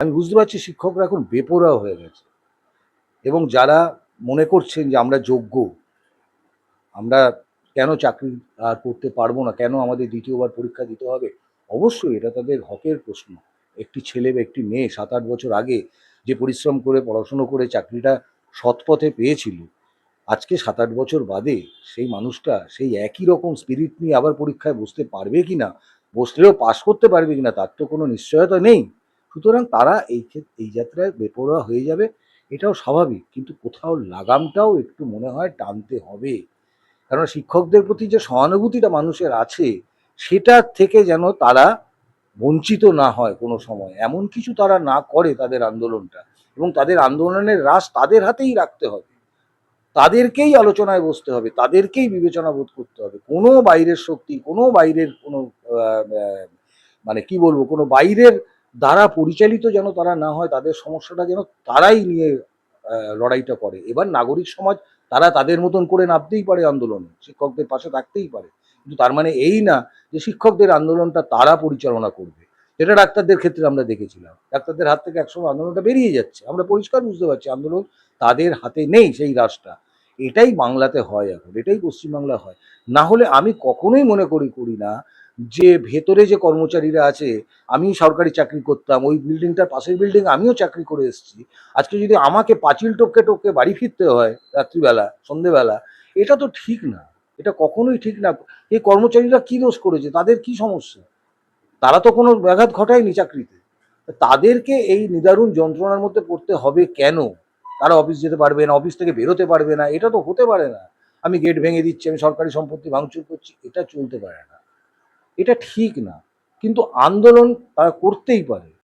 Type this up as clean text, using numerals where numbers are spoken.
আমি বুঝতে পারছি শিক্ষকরা এখন বেপরোয়া হয়ে গেছে এবং যারা মনে করছেন যে আমরা যোগ্য, আমরা কেন চাকরি আর করতে পারবো না, কেন আমাদের দ্বিতীয়বার পরীক্ষা দিতে হবে? অবশ্যই এটা তাদের হকের প্রশ্ন। একটি ছেলে বা একটি মেয়ে ৭-৮ বছর আগে যে পরিশ্রম করে পড়াশুনো করে চাকরিটা সৎপথে পেয়েছিল, আজকে ৭-৮ বছর বাদে সেই মানুষটা সেই একই রকম স্পিরিট নিয়ে আবার পরীক্ষায় বসতে পারবে কিনা, বসলেও পাস করতে পারবে কিনা তার তো কোনো নিশ্চয়তা নেই। সুতরাং তারা এই যাত্রায় বেপরোয়া হয়ে যাবে, এটাও স্বাভাবিক। কিন্তু কোথাও লাগামটাও একটু মনে হয় টানতে হবে। কারণ শিক্ষকদের প্রতি যে সহানুভূতিটা মানুষের আছে, সেটার থেকে যেন তারা বঞ্চিত না হয় কোনো সময়। এমন কিছু তারা না করে তাদের আন্দোলনটা, এবং তাদের আন্দোলনের রাশ তাদের হাতেই রাখতে হবে। তাদেরকেই আলোচনায় বসতে হবে, তাদেরকেই বিবেচনা বোধ করতে হবে। কোনো বাইরের শক্তি, কোনো বাইরের কোনো আ আ মানে কি বলবো, কোনো বাইরের দ্বারা পরিচালিত যেন তারা না হয়, তাদের সমস্যাটা যেন তারাই নিয়ে লড়াইটা করে। এবার নাগরিক সমাজ তারা তাদের মতন করে নামতেই পারে আন্দোলনে, শিক্ষকদের পাশে থাকতেই পারে। কিন্তু তার মানে এই না যে শিক্ষকদের আন্দোলনটা তারা পরিচালনা করবে। এটা ডাক্তারদের ক্ষেত্রে আমরা দেখেছিলাম। ডাক্তারদের হাত থেকে একসময় আন্দোলনটা বেরিয়ে যাচ্ছে। আমরা পরিষ্কার বুঝতে পারছি আন্দোলন তাদের হাতে নেই সেই রাশটা। এটাই বাংলাতে হয় এখন, এটাই পশ্চিমবাংলায় হয়। না হলে আমি কখনোই মনে করি না যে ভেতরে যে কর্মচারীরা আছে, আমি সরকারি চাকরি করতাম, ওই বিল্ডিংটার পাশের বিল্ডিং আমিও চাকরি করে এসেছি। আজকে যদি আমাকে পাঁচিল টপকে বাড়ি ফিরতে হয় রাত্রিবেলা, সন্ধ্যেবেলা, এটা তো ঠিক না। এটা কখনোই ঠিক না। এই কর্মচারীরা কি দোষ করেছে? তাদের কি সমস্যা? তারা তো কোনো ব্যাঘাত ঘটায়নি চাকরিতে। তাদেরকে এই নিদারুণ যন্ত্রণার মধ্যে পড়তে হবে কেন? তারা অফিস যেতে পারবে না, অফিস থেকে বেরোতে পারবে না। এটা তো হতে পারে না। আমি গেট ভেঙে দিচ্ছি, আমি সরকারি সম্পত্তি ভাঙচুর করছি। এটা চলতে পারে না। এটা ঠিক না। কিন্তু আন্দোলন তারা করতেই পারে।